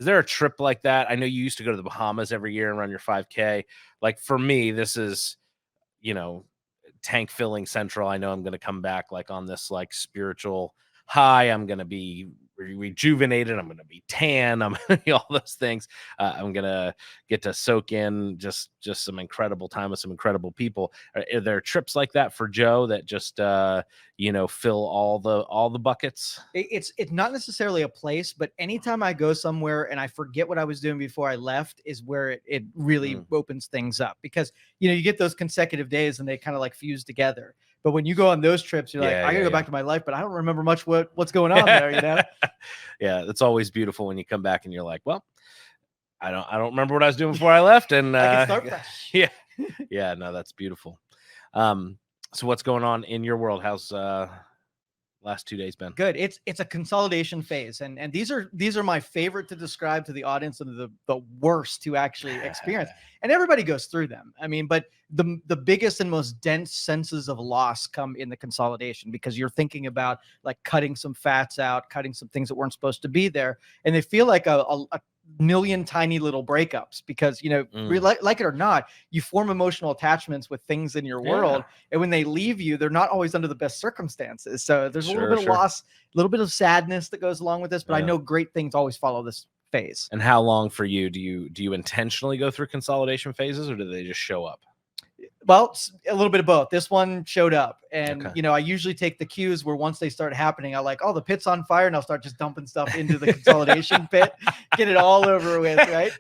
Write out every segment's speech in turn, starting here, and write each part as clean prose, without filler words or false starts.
is there a trip like that? I know you used to go to the Bahamas every year and run your 5K. Like for me, this is, you know, tank filling central. I know I'm going to come back like on this like spiritual high. I'm going to be rejuvenated. I'm going to be tan. I'm gonna be all those things. I'm going to get to soak in just some incredible time with some incredible people. Are there trips like that for Joe that just fill all the buckets? It's not necessarily a place, but anytime I go somewhere and I forget what I was doing before I left is where it really opens things up, because you get those consecutive days and they kind of like fuse together. But when you go on those trips, you're like, I gotta go back to my life, but I don't remember much what's going on there, Yeah, it's always beautiful when you come back and you're like, well, I don't remember what I was doing before I left, and I can start fresh. Yeah, no, that's beautiful. So what's going on in your world? How's last 2 days been? Good. It's a consolidation phase, and these are my favorite to describe to the audience, and the worst to actually experience. And everybody goes through them. I mean, but the biggest and most dense senses of loss come in the consolidation, because you're thinking about like cutting some fats out, cutting some things that weren't supposed to be there, and they feel like a million tiny little breakups, because like it or not, you form emotional attachments with things in your world, and when they leave you, they're not always under the best circumstances. So there's a little bit of loss, a little bit of sadness that goes along with this, but I know great things always follow this phase. And how long for you do you intentionally go through consolidation phases, or do they just show up? Well, a little bit of both. This one showed up, and I usually take the cues where once they start happening, I like, oh, the pit's on fire, and I'll start just dumping stuff into the consolidation pit, get it all over with, right?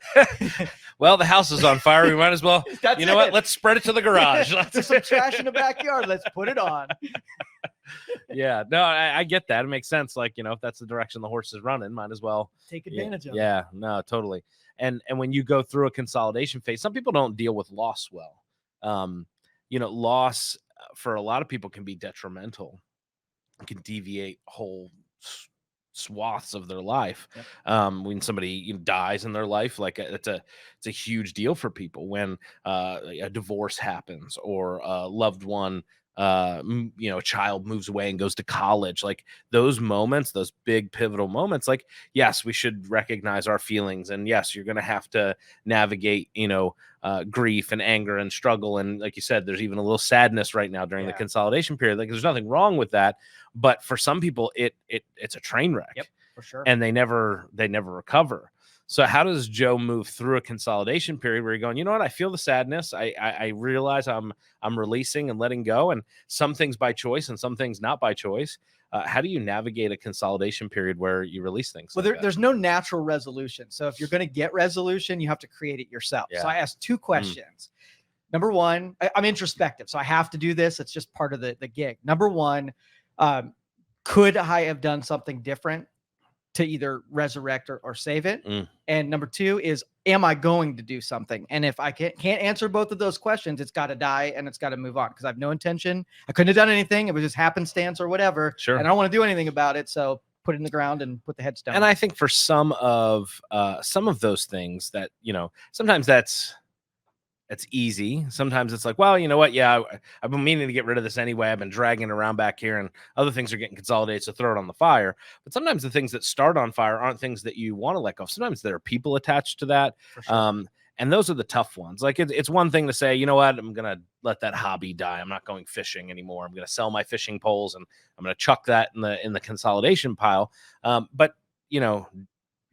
Well, the house is on fire. We might as well. What? Let's spread it to the garage. There's some trash in the backyard. Let's put it on. Yeah, no, I get that. It makes sense. Like, if that's the direction the horse is running, might as well take advantage of it. Yeah, no, totally. And when you go through a consolidation phase, some people don't deal with loss well. Loss for a lot of people can be detrimental. It can deviate whole swaths of their life. When somebody dies in their life, like it's a huge deal for people. When a divorce happens, or a loved one, a child moves away and goes to college, like those moments, those big pivotal moments, like, yes, we should recognize our feelings, and yes, you're going to have to navigate, grief and anger and struggle. And like you said, there's even a little sadness right now during the consolidation period. Like, there's nothing wrong with that. But for some people, it's a train wreck. Yep, for sure. And they never recover. So how does Joe move through a consolidation period where you're going, you know what, I feel the sadness. I realize I'm releasing and letting go, and some things by choice and some things not by choice. How do you navigate a consolidation period where you release things? Well, there's no natural resolution. So if you're going to get resolution, you have to create it yourself. So I asked 2 questions. Number one, I'm introspective, so I have to do this. It's just part of the gig. Number one, could I have done something different to either resurrect or save it? And number 2 is, am I going to do something? And if I can't answer both of those questions, it's got to die and it's got to move on, because I have no intention. I couldn't have done anything. It was just happenstance or whatever. Sure. And I don't want to do anything about it. So put it in the ground and put the headstone. And I think for some of those things that, sometimes that's easy. Sometimes it's like, well, you know what? Yeah, I've been meaning to get rid of this anyway. I've been dragging it around back here, and other things are getting consolidated, so throw it on the fire. But sometimes the things that start on fire aren't things that you want to let go of. Sometimes there are people attached to that. For sure. And those are the tough ones. Like, it's one thing to say, you know what, I'm going to let that hobby die. I'm not going fishing anymore. I'm going to sell my fishing poles, and I'm going to chuck that in the consolidation pile. But,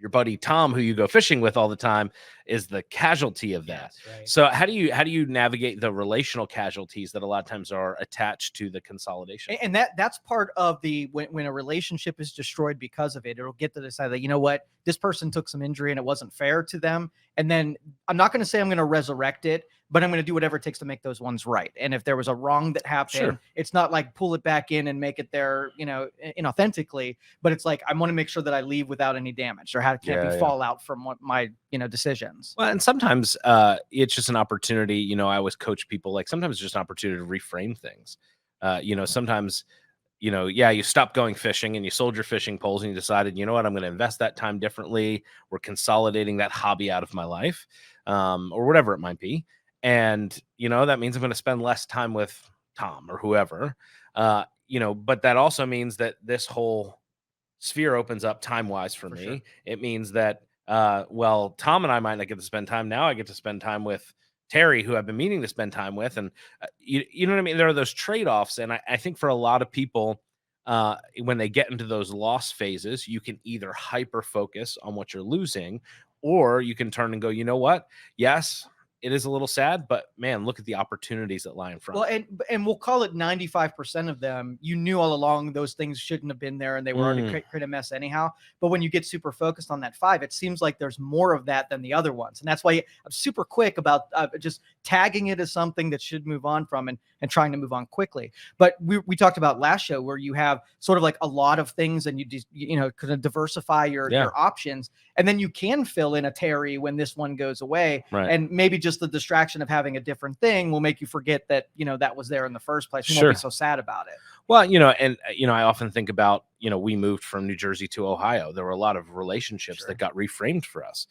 your buddy Tom, who you go fishing with all the time, is the casualty of that. Yes, right. So how do you navigate the relational casualties that a lot of times are attached to the consolidation? And that's part of when a relationship is destroyed because of it, it'll get to decide that, you know what, this person took some injury and it wasn't fair to them. And then I'm not going to say I'm going to resurrect it, but I'm going to do whatever it takes to make those ones right. And if there was a wrong that happened, It's not like pull it back in and make it there, inauthentically, but it's like, I want to make sure that I leave without any damage, or can't be fallout from what my, decisions. Well, and sometimes it's just an opportunity. I always coach people, like, sometimes it's just an opportunity to reframe things. Sometimes, you stopped going fishing and you sold your fishing poles and you decided, you know what, I'm going to invest that time differently. We're consolidating that hobby out of my life, or whatever it might be. And, that means I'm going to spend less time with Tom or whoever, but that also means that this whole sphere opens up time-wise for me. Sure. It means that Well, Tom and I might not get to spend time now. I get to spend time with Terry, who I've been meaning to spend time with. And you know what I mean? There are those trade-offs. And I think for a lot of people, when they get into those loss phases, you can either hyper focus on what you're losing, or you can turn and go, you know what? Yes, it is a little sad, but man, look at the opportunities that lie in front. Well, and we'll call it 95% of them. You knew all along those things shouldn't have been there, and they were already create a mess anyhow. But when you get super focused on that 5, it seems like there's more of that than the other ones, and that's why I'm super quick about just tagging it as something that should move on from, and trying to move on quickly. But we talked about last show where you have sort of like a lot of things, and you just kind of diversify your options, and then you can fill in a Terry when this one goes away, and maybe just the distraction of having a different thing will make you forget that that was there in the first place. You won't be so sad about it. Well, and I often think about, we moved from New Jersey to Ohio. There were a lot of relationships that got reframed for us.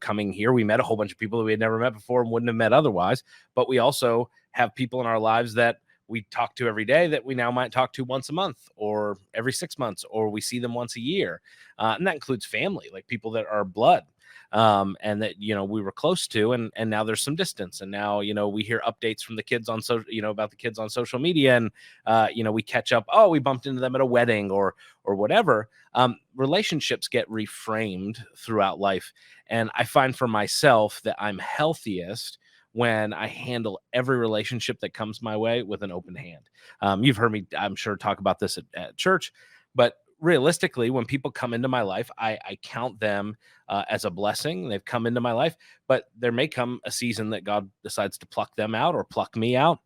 Coming here, we met a whole bunch of people that we had never met before and wouldn't have met otherwise. But we also have people in our lives that we talk to every day that we now might talk to once a month or every 6 months, or we see them once a year. And that includes family, like people that are blood. And that, we were close to, and now there's some distance. And now, we hear updates from the kids on about the kids on social media, and, we catch up. Oh, we bumped into them at a wedding or whatever. Relationships get reframed throughout life. And I find for myself that I'm healthiest when I handle every relationship that comes my way with an open hand. You've heard me, I'm sure, talk about this at church, but realistically, when people come into my life, I count them as a blessing. They've come into my life, but there may come a season that God decides to pluck them out or pluck me out.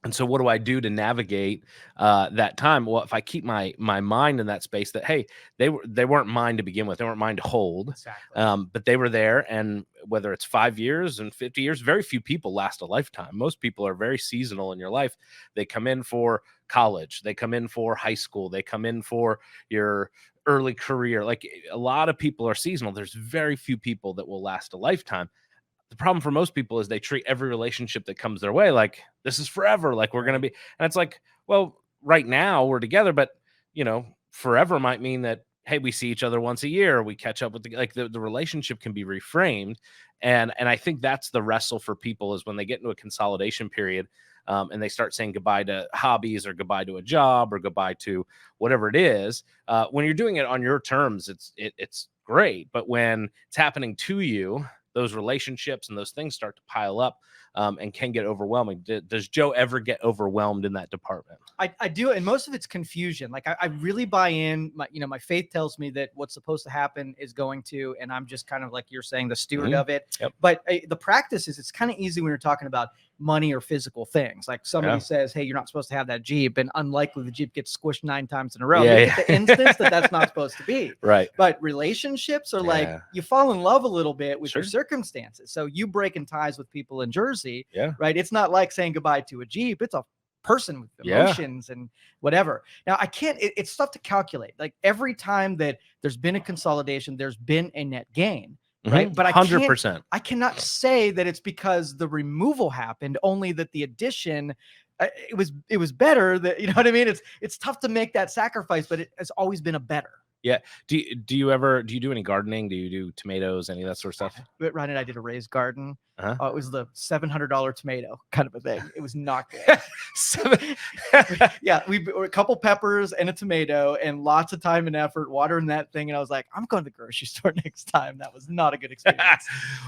And so what do I do to navigate that time? Well, if I keep my mind in that space that, hey, they weren't mine to begin with. They weren't mine to hold. Exactly. But they were there. And whether it's 5 years and 50 years, very few people last a lifetime. Most people are very seasonal in your life. They come in for college. They come in for high school. They come in for your early career. Like, a lot of people are seasonal. There's very few people that will last a lifetime. The problem for most people is they treat every relationship that comes their way like this is forever, like we're going to be. And it's like, well, right now we're together, but forever might mean that, hey, we see each other once a year, we catch up with the relationship can be reframed. And I think that's the wrestle for people, is when they get into a consolidation period, and they start saying goodbye to hobbies or goodbye to a job or goodbye to whatever it is. When you're doing it on your terms, it's great. But when it's happening to you, those relationships and those things start to pile up, and can get overwhelming. Does Joe ever get overwhelmed in that department? I do, and most of it's confusion. Like, I really buy in. My faith tells me that what's supposed to happen is going to, and I'm just kind of, like you're saying, the steward of it. Yep. But the practice is, it's kind of easy when you're talking about money or physical things. Like, somebody says, hey, you're not supposed to have that Jeep, and unlikely the Jeep gets squished 9 times in a row. You get the instance that's not supposed to be. Right. But relationships are like, you fall in love a little bit with your circumstances. So you breaking ties with people in Jersey, right? It's not like saying goodbye to a Jeep. It's a person with emotions and whatever. Now, it's tough to calculate. Like, every time that there's been a consolidation, there's been a net gain. Right. But 100%. I cannot say that it's because the removal happened, only that the addition, it was better. That, you know what I mean? It's tough to make that sacrifice, but it has always been a better. Yeah. Do you do any gardening? Do you do tomatoes, any of that sort of stuff? Ryan and I did a raised garden. It was the $700 tomato kind of a thing. It was not good. We were a couple peppers and a tomato, and lots of time and effort watering that thing. And I was like, I'm going to the grocery store next time. That was not a good experience.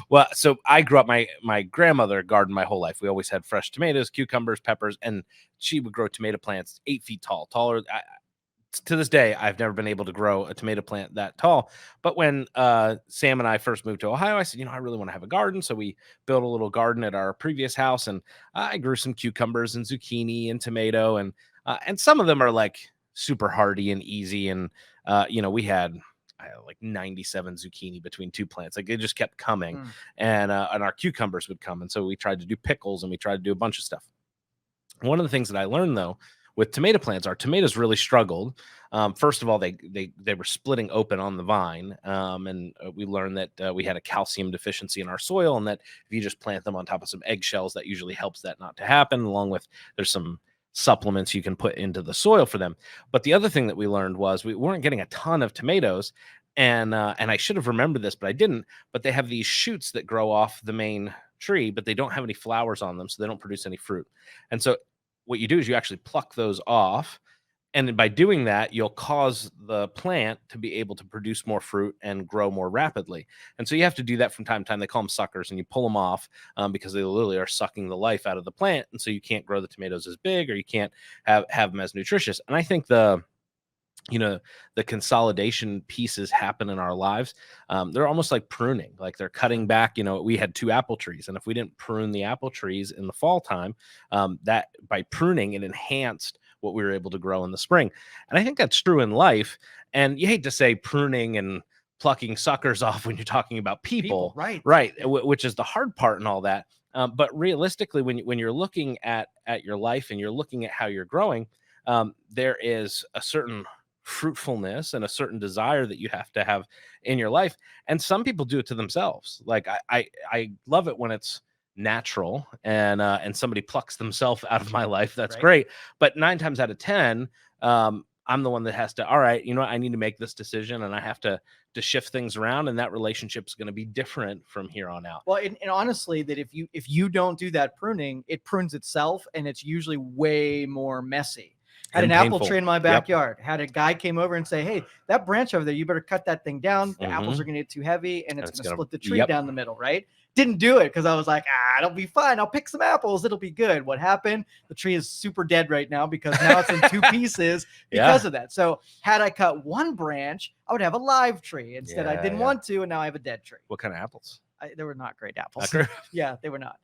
Well, so I grew up, my grandmother gardened my whole life. We always had fresh tomatoes, cucumbers, peppers, and she would grow tomato plants 8 feet tall, taller. To this day, I've never been able to grow a tomato plant that tall. But when Sam and I first moved to Ohio, I said, I really want to have a garden. So we built a little garden at our previous house, and I grew some cucumbers and zucchini and tomato, and some of them are like super hardy and easy. And we had like 97 zucchini between 2 plants. Like, it just kept coming, and our cucumbers would come. And so we tried to do pickles, and we tried to do a bunch of stuff. One of the things that I learned, though, with tomato plants, our tomatoes really struggled. First of all, they were splitting open on the vine, and we learned that we had a calcium deficiency in our soil, and that if you just plant them on top of some eggshells, that usually helps that not to happen. Along with, there's some supplements you can put into the soil for them. But the other thing that we learned was we weren't getting a ton of tomatoes, and I should have remembered this, but I didn't. But they have these shoots that grow off the main tree, but they don't have any flowers on them, so they don't produce any fruit. And so what you do is you actually pluck those off, and by doing that, you'll cause the plant to be able to produce more fruit and grow more rapidly. And so you have to do that from time to time. They call them suckers, and you pull them off because they literally are sucking the life out of the plant. And so you can't grow the tomatoes as big, or you can't have them as nutritious. And I think the consolidation pieces happen in our lives. They're almost like pruning, like they're cutting back. We had 2 apple trees, and if we didn't prune the apple trees in the fall time, that by pruning, it enhanced what we were able to grow in the spring. And I think that's true in life. And you hate to say pruning and plucking suckers off when you're talking about people, right? Which is the hard part and all that. But realistically, when you're looking at your life and you're looking at how you're growing, there is a certain fruitfulness and a certain desire that you have to have in your life. And some people do it to themselves. Like I love it when it's natural and somebody plucks themselves out of my life. That's Right. great. But 9 times out of 10, I'm the one that has to, all right, I need to make this decision, and I have to shift things around, and that relationship is going to be different from here on out. Well, and honestly, that if you don't do that pruning, it prunes itself, and it's usually way more messy. Had an apple tree in my backyard. Yep. Had a guy came over and say, "Hey, that branch over there, you better cut that thing down. The apples are going to get too heavy, and it's going to split the tree down the middle." Right? Didn't do it because I was like, it'll be fine. I'll pick some apples. It'll be good. What happened? The tree is super dead right now because now it's in 2 pieces because of that. So had I cut one branch, I would have a live tree. Instead, I didn't want to, and now I have a dead tree. What kind of apples? They were not great apples. Yeah, they were not.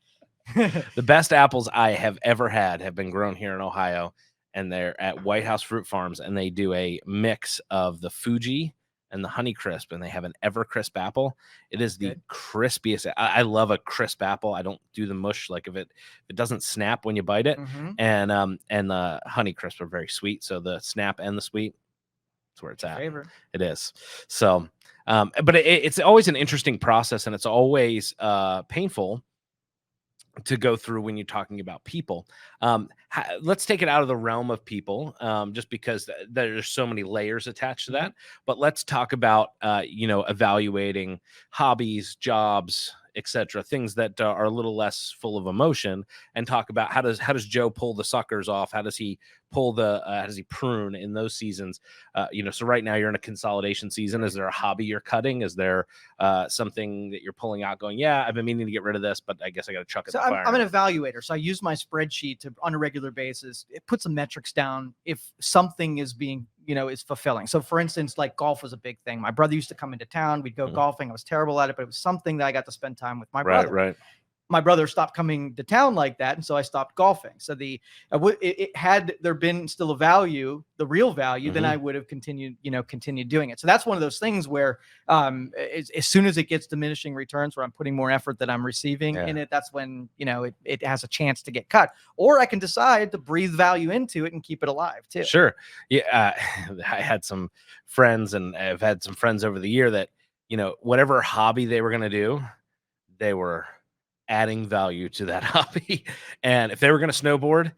The best apples I have ever had have been grown here in Ohio, and they're at White House Fruit Farms, and they do a mix of the Fuji and the Honeycrisp, and they have an Evercrisp apple. It is the crispiest. I love a crisp apple. I don't do the mush, like if it doesn't snap when you bite it. And the Honeycrisp are very sweet, so the snap and the sweet, that's where it's at. Favorite. It is. So but it's always an interesting process, and it's always painful to go through when you're talking about people. Let's take it out of the realm of people, just because there's so many layers attached to that. But let's talk about, evaluating hobbies, jobs, etc., things that are a little less full of emotion, and talk about how does Joe pull the suckers off? How does he pull how does he prune in those seasons? So right now you're in a consolidation season. Is there a hobby you're cutting? Is there something that you're pulling out going, I've been meaning to get rid of this, but I guess I got to chuck it in the fire. I'm an evaluator. So I use my spreadsheet on a regular basis. It puts some metrics down if something is being, is fulfilling. So for instance, like golf was a big thing. My brother used to come into town. We'd go golfing. I was terrible at it, but it was something that I got to spend time with my brother. Right. My brother stopped coming to town like that, and so I stopped golfing. So had there been still a value, the real value, then I would have continued doing it. So that's one of those things where as soon as it gets diminishing returns, where I'm putting more effort that I'm receiving in it, that's when it has a chance to get cut. Or I can decide to breathe value into it and keep it alive too. Sure. Yeah, I had some friends, and I've had some friends over the year that whatever hobby they were going to do, they were adding value to that hobby. And if they were going to snowboard,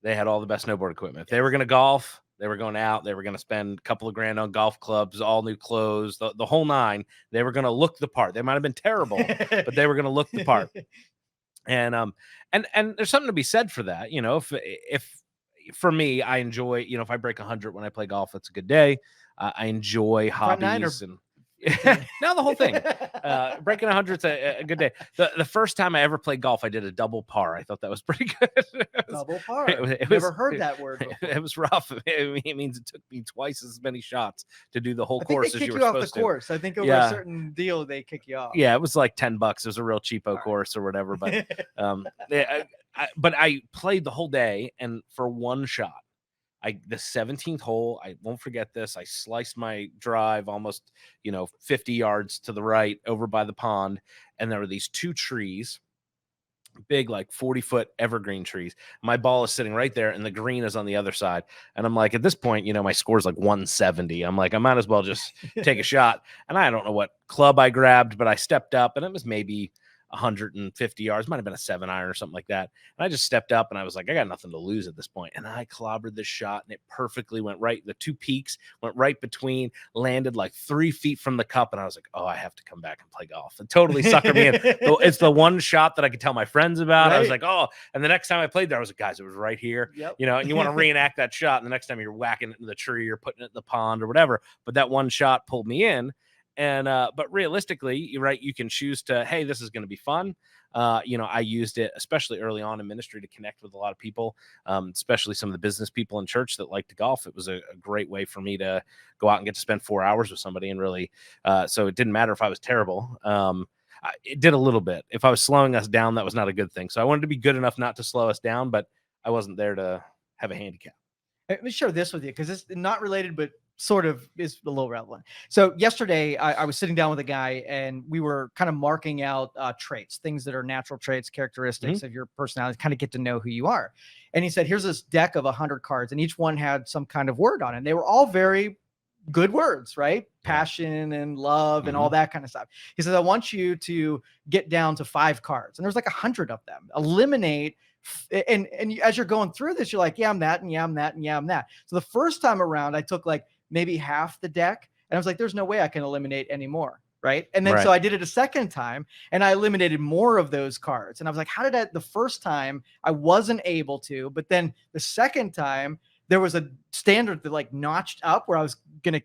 they had all the best snowboard equipment. If they were going to golf, they were going out, they were going to spend a couple of grand on golf clubs, all new clothes, the whole nine. They were going to look the part. They might have been terrible, but they were going to look the part. And there's something to be said for that. If for me, I enjoy, if I break 100 when I play golf, that's a good day. I enjoy hobbies and now the whole thing. Breaking 100's a good day. The first time I ever played golf, I did a double par. I thought that was pretty good. Double par. Never heard that word before. It was rough. It means it took me twice as many shots to do the whole course as you were supposed to. Off the course. I think over a certain deal they kick you off. Yeah, it was like $10. It was a real cheapo course or whatever. But but I played the whole day, and for one shot, the 17th hole, I won't forget this. I sliced my drive almost, 50 yards to the right over by the pond. And there were these 2 trees, big, like 40-foot evergreen trees. My ball is sitting right there, and the green is on the other side. And I'm like, at this point, my score's like 170. I'm like, I might as well just take a shot. And I don't know what club I grabbed, but I stepped up, and it was maybe 150 yards, might have been a 7-iron or something like that. And I just stepped up and I was like, I got nothing to lose at this point. And I clobbered this shot and it perfectly went right. The two peaks went right between, landed like 3 feet from the cup. And I was like, oh, I have to come back and play golf. And totally suckered me in. It's the one shot that I could tell my friends about. Right. I was like, oh, and the next time I played there, I was like, guys, it was right here. Yep. You know, and you want to reenact that shot. And the next time you're whacking it in the tree or putting it in the pond or whatever. But that one shot pulled me in. And but realistically, you're right, you can choose to, hey, this is going to be fun. You know, I used it especially early on in ministry to connect with a lot of people, especially some of the business people in church that like to golf. It was a great way for me to go out and get to spend 4 hours with somebody. And really, so it didn't matter if I was terrible. It did a little bit. If I was slowing us down, that was not a good thing. So I wanted to be good enough not to slow us down, but I wasn't there to have a handicap. Let me share this with you because it's not related, but sort of is a little relevant. So yesterday I was sitting down with a guy and we were kind of marking out traits, things that are natural traits, characteristics of your personality, kind of get to know who you are. And he said, here's this deck of 100 cards and each one had some kind of word on it. And they were all very good words, right? Passion and love and all that kind of stuff. He says, I want you to get down to 5 cards. And there's like 100 of them. Eliminate. And as you're going through this, you're like, yeah, I'm that, and yeah, I'm that, and yeah, I'm that. So the first time around, I took like maybe half the deck, and I was like, there's no way I can eliminate any more, right? And then so I did it a second time, and I eliminated more of those cards. And I was like, how did I? The first time I wasn't able to, but then the second time there was a standard that like notched up where I was gonna,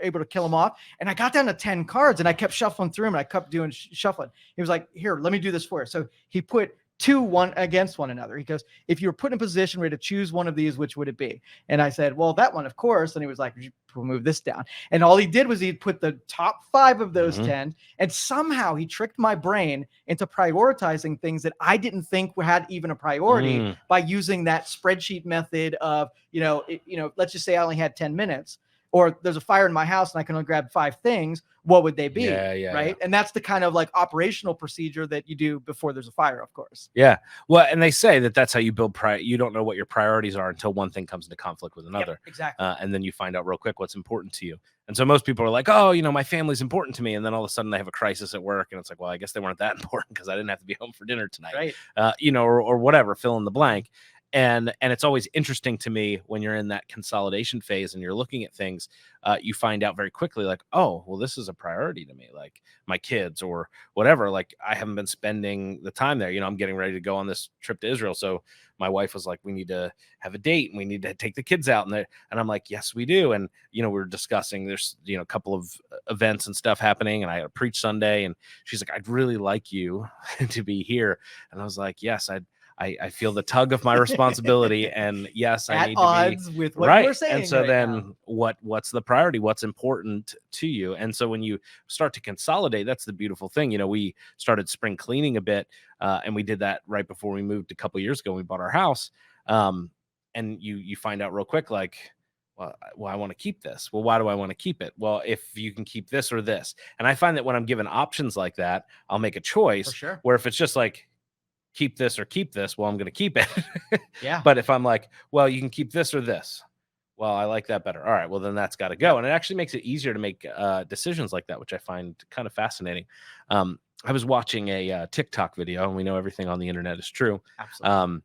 able to kill them off. And I got down to 10 cards, and I kept shuffling through them, and I kept doing shuffling. He was like, here, let me do this for you. So he put 2 against one another. He goes, if you were put in a position where to choose one of these, which would it be? And I said, well, that one, of course. And he was like, we'll move this down. And all he did was he'd put the top 5 of those 10. And somehow he tricked my brain into prioritizing things that I didn't think had even a priority by using that spreadsheet method of, let's just say I only had 10 minutes. Or there's a fire in my house and I can only grab 5 things. What would they be? Right. And that's the kind of like operational procedure that you do before there's a fire, of course. Yeah. Well, and they say that that's how you build you don't know what your priorities are until one thing comes into conflict with another. Exactly. And then you find out real quick what's important to you. And so most people are like, oh, my family's important to me. And then all of a sudden they have a crisis at work. And it's like, well, I guess they weren't that important because I didn't have to be home for dinner tonight. Right. Or whatever, fill in the blank. And it's always interesting to me when you're in that consolidation phase and you're looking at things, you find out very quickly, like, oh, well, this is a priority to me, like my kids or whatever. Like I haven't been spending the time there. I'm getting ready to go on this trip to Israel. So my wife was like, we need to have a date and we need to take the kids out. And I'm like, yes, we do. And, we were discussing, there's, a couple of events and stuff happening. And I had to preach Sunday. And she's like, I'd really like you to be here. And I was like, yes, I feel the tug of my responsibility, and yes, I need odds to be with what you're saying. And so right then now. what's the priority? What's important to you? And so when you start to consolidate, that's the beautiful thing. We started spring cleaning a bit, and we did that right before we moved a couple of years ago. We bought our house, and you find out real quick, like, well, I want to keep this. Well, why do I want to keep it? Well, if you can keep this or this, and I find that when I'm given options like that, I'll make a choice. For sure. Where if it's just like, keep this or keep this, well, I'm going to keep it. Yeah. But if I'm like, well, you can keep this or this, well, I like that better. All right, well, then that's got to go. And it actually makes it easier to make decisions like that, which I find kind of fascinating. I was watching a TikTok video, and we know everything on the internet is true. Absolutely.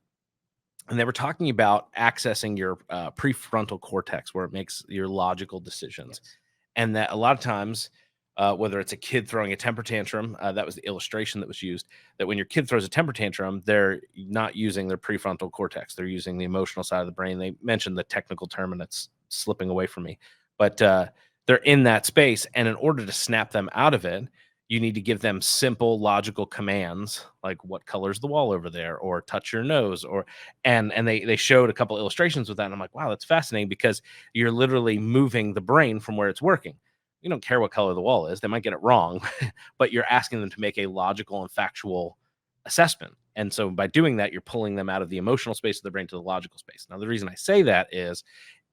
And they were talking about accessing your prefrontal cortex, where it makes your logical decisions. Yes. And that a lot of times, whether it's a kid throwing a temper tantrum, that was the illustration that was used, that when your kid throws a temper tantrum, they're not using their prefrontal cortex. They're using the emotional side of the brain. They mentioned the technical term, and it's slipping away from me. But they're in that space. And in order to snap them out of it, you need to give them simple, logical commands, like what color's the wall over there, or touch your nose, and they showed a couple illustrations with that. And I'm like, wow, that's fascinating, because you're literally moving the brain from where it's working. You don't care what color the wall is. They might get it wrong, but you're asking them to make a logical and factual assessment. And so by doing that, you're pulling them out of the emotional space of the brain to the logical space. Now, the reason I say that is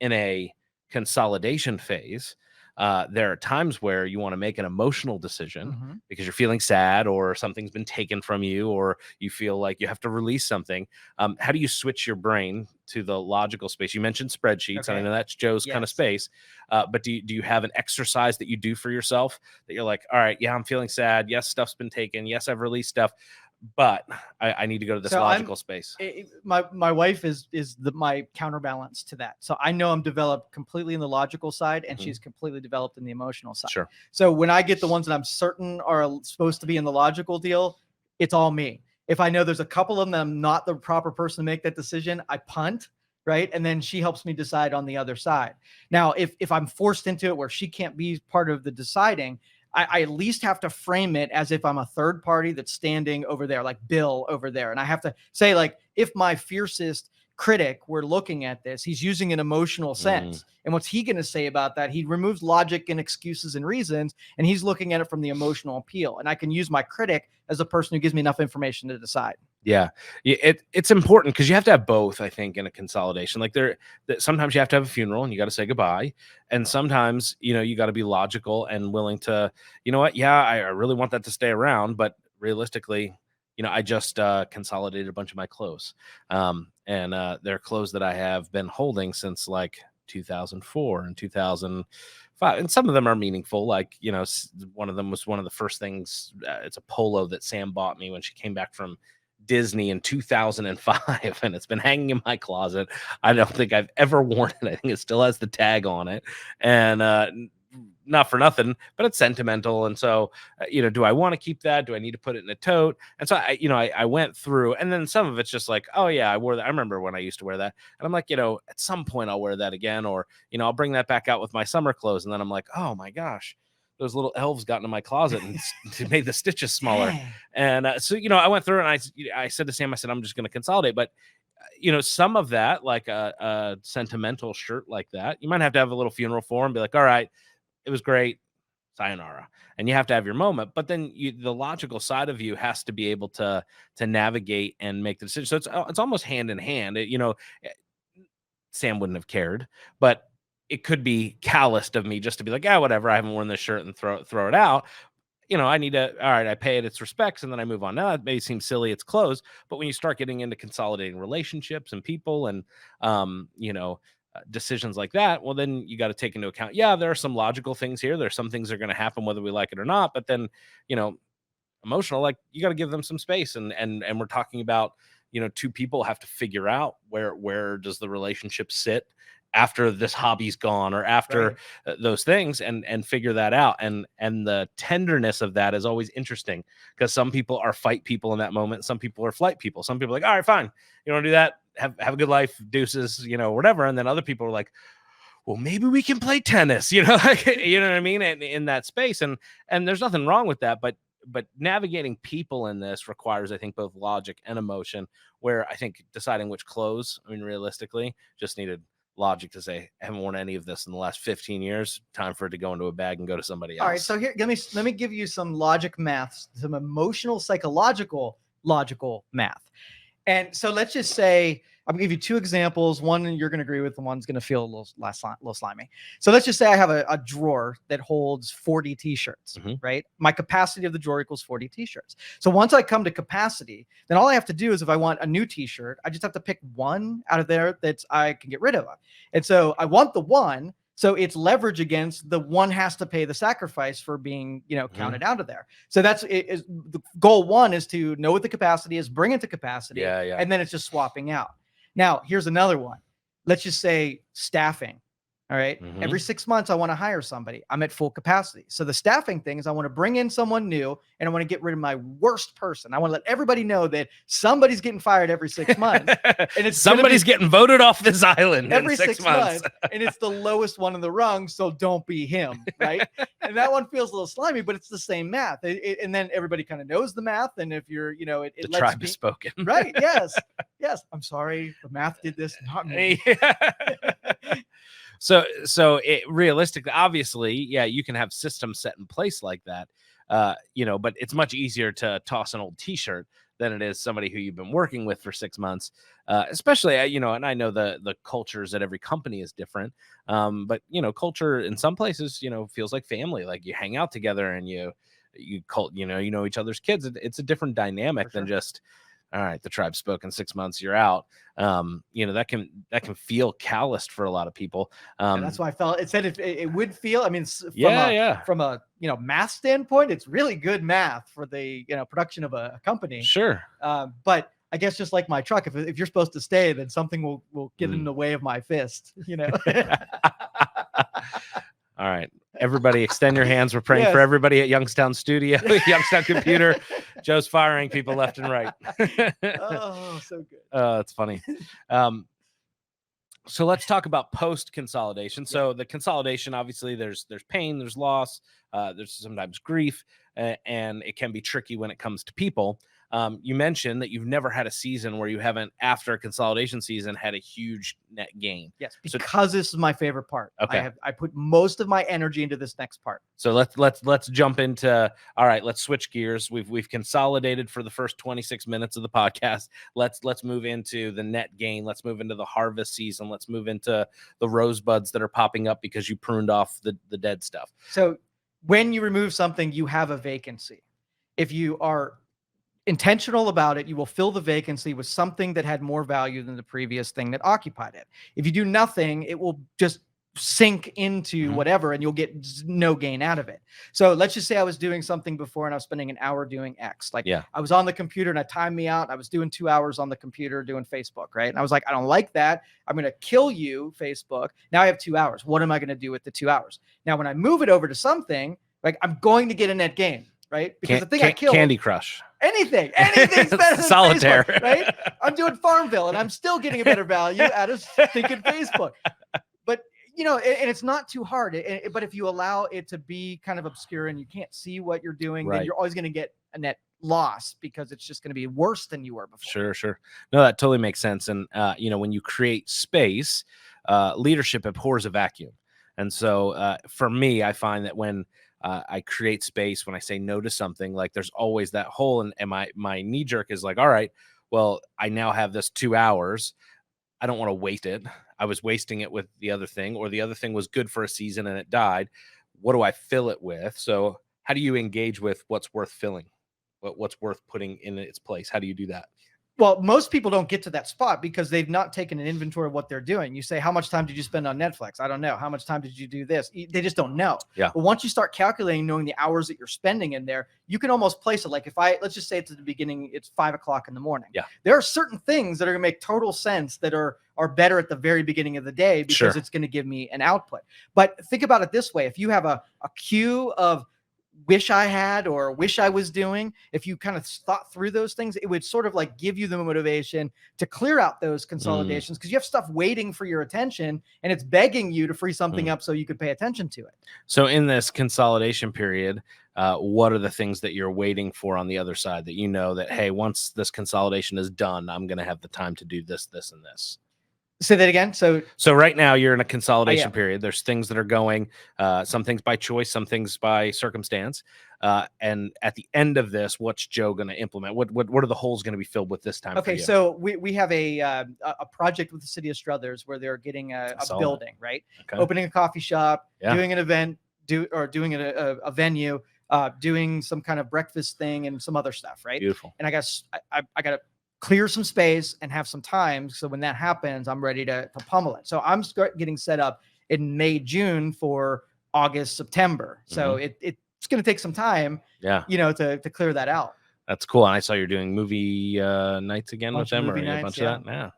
in a consolidation phase, there are times where you want to make an emotional decision Mhm. because you're feeling sad or something's been taken from you or you feel like you have to release something. How do you switch your brain to the logical space? You mentioned spreadsheets, and I Okay. know that's Joe's kind of Yes. space. But do you have an exercise that you do for yourself that you're like, all right, yeah, I'm feeling sad. Yes, stuff's been taken. Yes, I've released stuff, but I need to go to this So logical space. my wife is my counterbalance to that. So I know I'm developed completely in the logical side, and Mhm. she's completely developed in the emotional side. Sure. So when I get the ones that I'm certain are supposed to be in the logical deal, it's all me. If I know there's a couple of them that I'm not the proper person to make that decision, I punt, right? And then she helps me decide on the other side. Now, if I'm forced into it where she can't be part of the deciding, I at least have to frame it as if I'm a third party that's standing over there, like Bill over there. And I have to say, like, if my fiercest critic were looking at this, he's using an emotional sense. And what's he going to say about that? He removes logic and excuses and reasons, and he's looking at it from the emotional appeal. And I can use my critic as a person who gives me enough information to decide. Yeah, it's important because you have to have both. I think in a consolidation, like sometimes you have to have a funeral and you got to say goodbye, and sometimes you got to be logical and willing to, you know what? Yeah, I really want that to stay around, but realistically, I just consolidated a bunch of my clothes, and they're clothes that I have been holding since like 2004 and 2005, and some of them are meaningful. Like one of them was one of the first things. It's a polo that Sam bought me when she came back from Disney in 2005, and it's been hanging in my closet. I don't think I've ever worn it. I think it still has the tag on it, and not for nothing, but it's sentimental. And so, do I want to keep that? Do I need to put it in a tote? And so I went through, and then some of it's just like, oh yeah, I wore that. I remember when I used to wear that, and I'm like, at some point I'll wear that again, or I'll bring that back out with my summer clothes, and then I'm like, oh my gosh, those little elves got into my closet and made the stitches smaller. Dang. And so, I went through and I said to Sam, I said, I'm just going to consolidate. But, some of that, like a sentimental shirt like that, you might have to have a little funeral for and be like, all right, it was great. Sayonara. And you have to have your moment. But then the logical side of you has to be able to navigate and make the decision. So it's almost hand in hand. Sam wouldn't have cared, but it could be calloused of me just to be like, yeah, whatever. I haven't worn this shirt and throw it out. I need to, all right, I pay it its respects and then I move on. Now it may seem silly, it's clothes, but when you start getting into consolidating relationships and people and, decisions like that, well, then you got to take into account, yeah, there are some logical things here. There's some things that are going to happen whether we like it or not. But then, you know, emotional, like you got to give them some space. And we're talking about, two people have to figure out where does the relationship sit after this hobby's gone or after Right. those things, and figure that out. And the tenderness of that is always interesting because some people are fight people in that moment, some people are flight people. Some people are like, all right, fine, you want to do that, have a good life, deuces, whatever. And then other people are like, well, maybe we can play tennis, like, you know what I mean, in that space. And there's nothing wrong with that, but navigating people in this requires, I think, both logic and emotion, where I think deciding which clothes, I mean, realistically, just needed logic to say, I haven't worn any of this in the last 15 years. Time for it to go into a bag and go to somebody else. All right. So here, let me give you some logic maths, some emotional, psychological, logical math. And so let's just say I'm gonna give you two examples. One you're gonna agree with, and one's gonna feel a little slimy. So let's just say I have a drawer that holds 40 t-shirts, right? My capacity of the drawer equals 40 t-shirts. So once I come to capacity, then all I have to do is, if I want a new t-shirt, I just have to pick one out of there that I can get rid of. And so I want the one. So it's leverage against the one has to pay the sacrifice for being, counted out of there. So that's is the goal. One is to know what the capacity is, bring it to capacity, and then it's just swapping out. Now, here's another one. Let's just say staffing. All right. Every 6 months, I want to hire somebody. I'm at full capacity. So the staffing thing is I want to bring in someone new and I want to get rid of my worst person. I want to let everybody know that somebody's getting fired every 6 months. And it's somebody's getting voted off this island every in 6 months. And it's the lowest one in the rung. So don't be him. Right. And that one feels a little slimy, but it's the same math. And then everybody kind of knows the math. And if you're, the tribe is spoken. Right. Yes. Yes. I'm sorry. The math did this, not me. So it realistically, obviously, yeah, you can have systems set in place like that, but it's much easier to toss an old t-shirt than it is somebody who you've been working with for 6 months. Especially, and I know the cultures at every company is different. But culture in some places, feels like family. Like you hang out together and you know each other's kids. It's a different dynamic than just, all right, the tribe spoke in 6 months, you're out. That can feel calloused for a lot of people. And that's why I felt it said it would feel. I mean, from a math standpoint, it's really good math for the production of a company. Sure. But I guess just like my truck, if you're supposed to stay, then something will get in the way of my fist. All right. Everybody extend your hands. We're praying for everybody at Youngstown Studio, Youngstown Computer. Joe's firing people left and right. Oh, so good. It's funny. So let's talk about post consolidation. So the consolidation, obviously there's pain, there's loss, there's sometimes grief, and it can be tricky when it comes to people. You mentioned that you've never had a season where you haven't, after a consolidation season, had a huge net gain. Yes, because this is my favorite part. Okay. I put most of my energy into this next part. So let's jump into, all right, let's switch gears. We've consolidated for the first 26 minutes of the podcast. Let's move into the net gain. Let's move into the harvest season. Let's move into the rosebuds that are popping up because you pruned off the dead stuff. So when you remove something, you have a vacancy. If you are intentional about it, you will fill the vacancy with something that had more value than the previous thing that occupied it. If you do nothing, it will just sink into whatever and you'll get no gain out of it. So let's just say I was doing something before and I was spending an hour doing X. Like I was on the computer and I timed me out. I was doing 2 hours on the computer doing Facebook, right? And I was like, I don't like that. I'm going to kill you, Facebook. Now I have 2 hours. What am I going to do with the 2 hours? Now, when I move it over to something, like I'm going to get a net gain, right? Because the thing I killed, Candy Crush. Anything's better than Solitaire, Facebook, right? I'm doing Farmville and I'm still getting a better value out of thinking Facebook. But, and it's not too hard. But if you allow it to be kind of obscure and you can't see what you're doing, then you're always going to get a net loss because it's just going to be worse than you were before. Sure. No, that totally makes sense. And, when you create space, leadership abhors a vacuum. And so for me, I find that when I create space, when I say no to something, like there's always that hole. And my knee jerk is like, all right, well, I now have this 2 hours. I don't want to waste it. I was wasting it with the other thing, or the other thing was good for a season and it died. What do I fill it with? So how do you engage with what's worth filling? What's worth putting in its place? How do you do that? Well, most people don't get to that spot because they've not taken an inventory of what they're doing. You say, how much time did you spend on Netflix? I don't know. How much time did you do this? They just don't know. Yeah. But once you start calculating, knowing the hours that you're spending in there, you can almost place it. Like let's just say it's at the beginning, it's 5 o'clock in the morning. Yeah. There are certain things that are going to make total sense that are better at the very beginning of the day because it's going to give me an output. But think about it this way. If you have a queue of wish I had or wish I was doing, if you kind of thought through those things, it would sort of like give you the motivation to clear out those consolidations because you have stuff waiting for your attention and it's begging you to free something up so you could pay attention to it. So in this consolidation period, what are the things that you're waiting for on the other side that that, hey, once this consolidation is done, I'm going to have the time to do this, this, and this? Say that again. So right now you're in a consolidation period. There's things that are going, some things by choice, some things by circumstance. And at the end of this, what's Joe going to implement? What are the holes going to be filled with this time? Okay. So we have a project with the city of Struthers where they're getting a building, right? Okay. Opening a coffee shop, doing an event, doing a venue, doing some kind of breakfast thing and some other stuff. Right. Beautiful. And I got to clear some space and have some time. So when that happens, I'm ready to pummel it. So I'm getting set up in May, June for August, September. So it's going to take some time, to clear that out. That's cool. And I saw you're doing movie nights again with them, or a bunch of that. Yeah.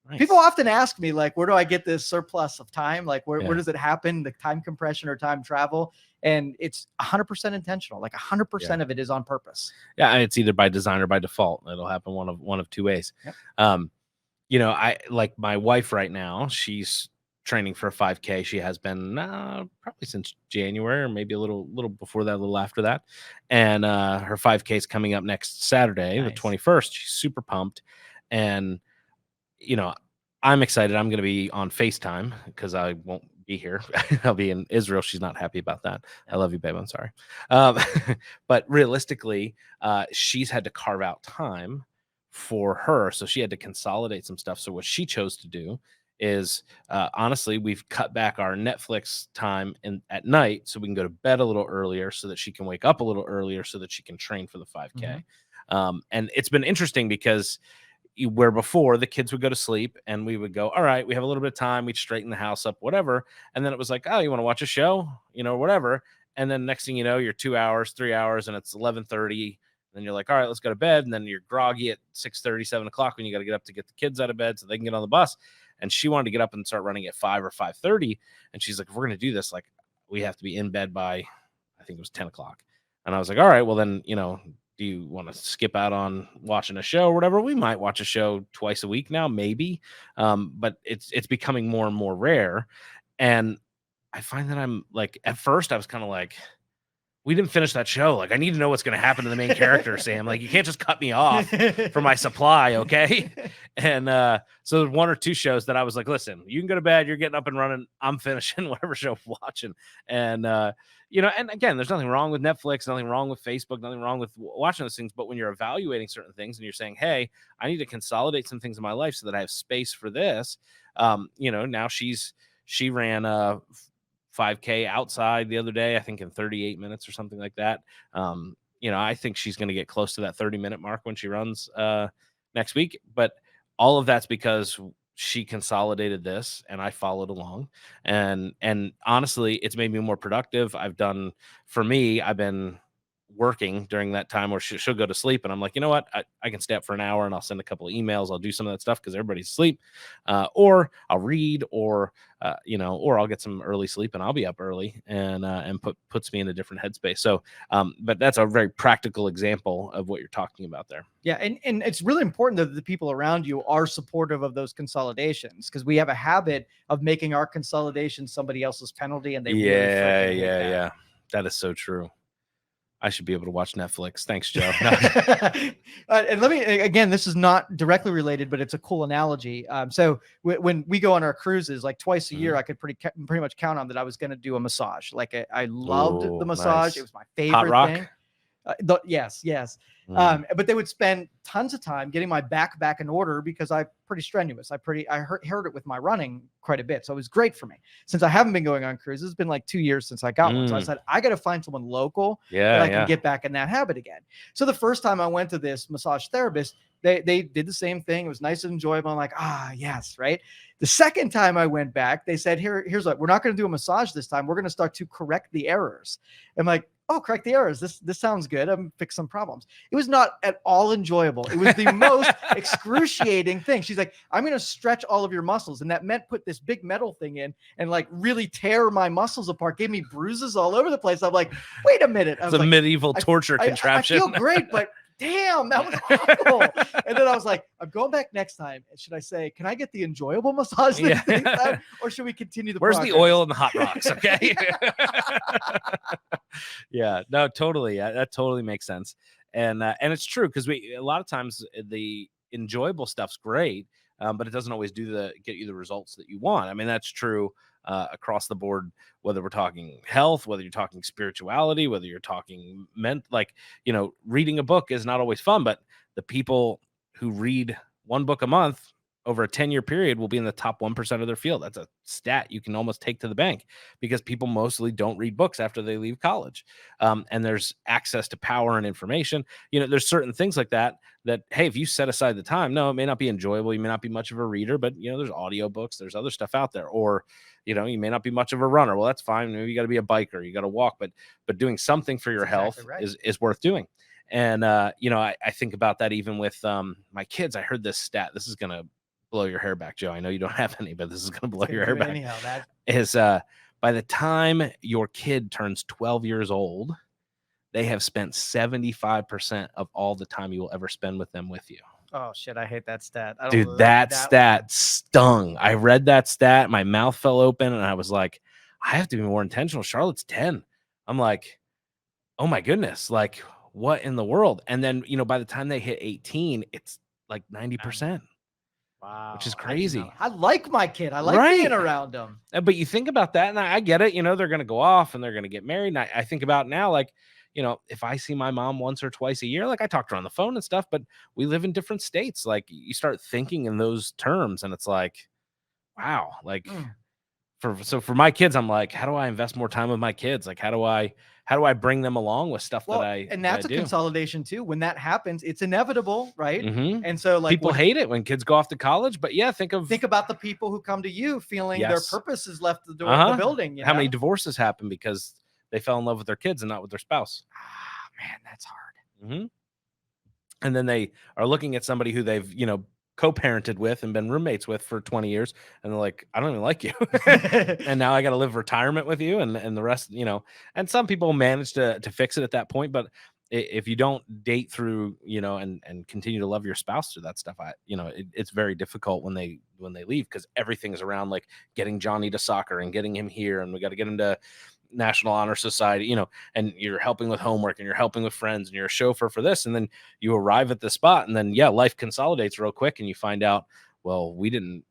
Nice. People often ask me, like, where do I get this surplus of time? Like, where does it happen? The time compression or time travel? And it's 100% intentional. Like 100% of it is on purpose. Yeah. And it's either by design or by default. It'll happen one of two ways. Yep. I like my wife right now, she's training for a 5K. She has been probably since January, or maybe a little before that, a little after that. And her 5K is coming up next Saturday, the 21st. She's super pumped. And I'm excited. I'm going to be on FaceTime because I won't be here. I'll be in Israel. She's not happy about that. I love you, babe. I'm sorry. Um, but realistically, she's had to carve out time for her. So she had to consolidate some stuff. So what she chose to do is honestly, we've cut back our Netflix time at night so we can go to bed a little earlier so that she can wake up a little earlier so that she can train for the 5K. And it's been interesting because where before the kids would go to sleep and we would go, all right, we have a little bit of time, we'd straighten the house up, whatever. And then it was like, oh, you want to watch a show, whatever. And then next thing you know, you're 2 hours, 3 hours, and it's 11:30. Then you're like, all right, let's go to bed. And then you're groggy at 6:30, 7 o'clock when you got to get up to get the kids out of bed so they can get on the bus. And she wanted to get up and start running at 5 or 5:30. And she's like, if we're going to do this, like, we have to be in bed by, I think it was 10 o'clock. And I was like, all right, well then, do you want to skip out on watching a show or whatever? We might watch a show twice a week now, maybe. But it's becoming more and more rare. And I find that I'm like, at first I was kind of like, we didn't finish that show. Like, I need to know what's going to happen to the main character, Sam. Like, you can't just cut me off for my supply, okay? And so there's one or two shows that I was like, listen, you can go to bed. You're getting up and running. I'm finishing whatever show I'm watching. And, and again, there's nothing wrong with Netflix, nothing wrong with Facebook, nothing wrong with watching those things. But when you're evaluating certain things and you're saying, hey, I need to consolidate some things in my life so that I have space for this, now she ran 5K outside the other day, I think in 38 minutes or something like that. I think she's going to get close to that 30-minute mark when she runs next week. But all of that's because she consolidated this and I followed along. And honestly, it's made me more productive. I've been working during that time where she'll go to sleep and I'm like, you know what, I can stay up for an hour and I'll send a couple of emails, I'll do some of that stuff because everybody's asleep, or I'll read, or I'll get some early sleep and I'll be up early and puts me in a different headspace. So but that's a very practical example of what you're talking about there. Yeah, and it's really important that the people around you are supportive of those consolidations, because we have a habit of making our consolidation somebody else's penalty, and they really freaking hate that. That is so true. I should be able to watch Netflix. Thanks, Joe. And let me, again, this is not directly related, but it's a cool analogy. So when we go on our cruises, like twice a year, I could pretty much count on that I was going to do a massage. Like I loved the massage. Nice. It was my favorite Hot rock? thing. Yes. But they would spend tons of time getting my back in order because I'm pretty strenuous. I hurt it with my running quite a bit. So it was great for me. Since I haven't been going on cruises, it's been like 2 years since I got one. So I said, I got to find someone local that I can get back in that habit again. So the first time I went to this massage therapist, they did the same thing. It was nice and enjoyable. I'm like, yes, right. The second time I went back, they said, here's what, we're not going to do a massage this time. We're going to start to correct the errors. I'm like, oh, correct the errors. This sounds good. I'm fix some problems. It was not at all enjoyable. It was the most excruciating thing. She's like, I'm going to stretch all of your muscles. And that meant put this big metal thing in and like really tear my muscles apart, gave me bruises all over the place. I'm like, wait a minute. It's a medieval torture contraption. I feel great, but damn, that was awful. And then I was like, I'm going back next time. Should I say, can I get the enjoyable massage this time, or should we continue the Where's progress? the oil and the hot rocks? Okay. Yeah, no, totally. That totally makes sense. And it's true, because a lot of times the enjoyable stuff's great, but it doesn't always get you the results that you want. I mean, that's true across the board, whether we're talking health, whether you're talking spirituality, whether you're talking reading a book is not always fun, but the people who read one book a month over a 10-year period will be in the top 1% of their field. That's a stat you can almost take to the bank, because people mostly don't read books after they leave college. And there's access to power and information. There's certain things like that, hey, if you set aside the time, no, it may not be enjoyable. You may not be much of a reader, but there's audiobooks, there's other stuff out there. Or, you may not be much of a runner. Well, that's fine. Maybe you got to be a biker, you got to walk, but doing something for your health is worth doing. And, I think about that even with my kids. I heard this stat. This is going to blow your hair back, Joe. I know you don't have any, but this is going to blow your hair back. Anyhow, is by the time your kid turns 12 years old, they have spent 75% of all the time you will ever spend with them with you. Oh shit, I hate that stat. Dude, that stat stung. I read that stat, my mouth fell open, and I was like, I have to be more intentional. Charlotte's 10. I'm like, oh my goodness, like what in the world? And then, by the time they hit 18, it's like 90%. Wow. which is I do crazy. not. I like my kid. I like Right. being around him. But you think about that, and I get it. You know, they're going to go off and they're going to get married. And I think about now, like, you know, if I see my mom once or twice a year, like I talk to her on the phone and stuff, but we live in different states. Like you start thinking in those terms, and it's like, wow, like for my kids, I'm like, how do I invest more time with my kids? Like, how do I bring them along with stuff Well, that and I that's a do? consolidation too. When that happens, it's inevitable, right? Hmm. And so, like, People hate it when kids go off to college, but yeah, think about the people who come to you feeling their yes, purpose has left the door of the building. how many divorces happen because they fell in love with their kids and not with their spouse? Ah, man, that's hard. Hmm. And then they are looking at somebody who they've, you know, co-parented with and been roommates with for 20 years, and they're like, I don't even like you. And now I got to live retirement with you, and the rest, you know. And some people manage to fix it at that point, but if you don't date through, you know, and continue to love your spouse through that stuff, you know, it's very difficult when they leave, because everything is around like getting Johnny to soccer and getting him here, and we got to get him to National Honor Society, you know, and you're helping with homework and you're helping with friends and you're a chauffeur for this, and then you arrive at the spot, and then yeah, life consolidates real quick, and you find out, well, we didn't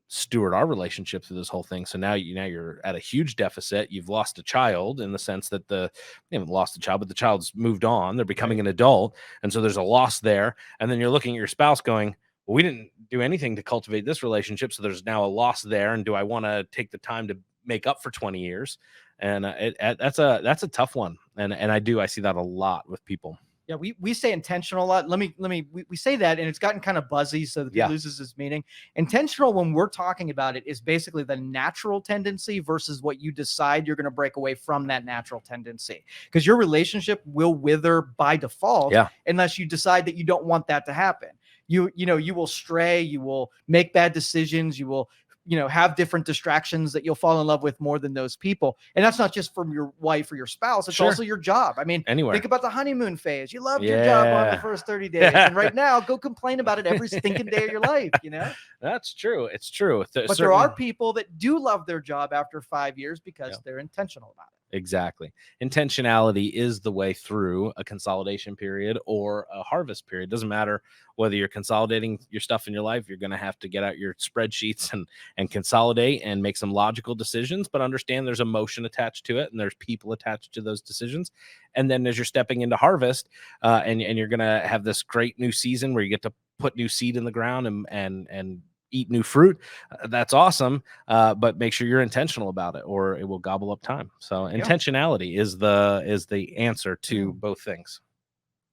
steward our relationship through this whole thing. So now you're at a huge deficit. You've lost a child, in the sense that you haven't lost a child, but the child's moved on. They're becoming an adult. And so there's a loss there. And then you're looking at your spouse going, well, we didn't do anything to cultivate this relationship. So there's now a loss there. And do I want to take the time to make up for 20 years? And that's a tough one. And I see that a lot with people. Yeah, we say intentional a lot. We say that, and it's gotten kind of buzzy, so that it loses its meaning. Intentional, when we're talking about it, is basically the natural tendency versus what you decide you're going to break away from that natural tendency. Because your relationship will wither by default, unless you decide that you don't want that to happen. You will stray, you will make bad decisions, you will have different distractions that you'll fall in love with more than those people. And that's not just from your wife or your spouse. It's also your job. I mean, anywhere. Think about the honeymoon phase. You loved your job on the first 30 days. And right now, go complain about it every stinking day of your life, you know? That's true. It's true. But there are people that do love their job after 5 years because they're intentional about it. Exactly. Intentionality is the way through a consolidation period or a harvest period. Doesn't matter whether you're consolidating your stuff in your life. You're going to have to get out your spreadsheets and consolidate and make some logical decisions, but understand there's emotion attached to it and there's people attached to those decisions. And then as you're stepping into harvest, and you're going to have this great new season where you get to put new seed in the ground and eat new fruit. That's awesome. But make sure you're intentional about it, or it will gobble up time. So intentionality is the answer to both things.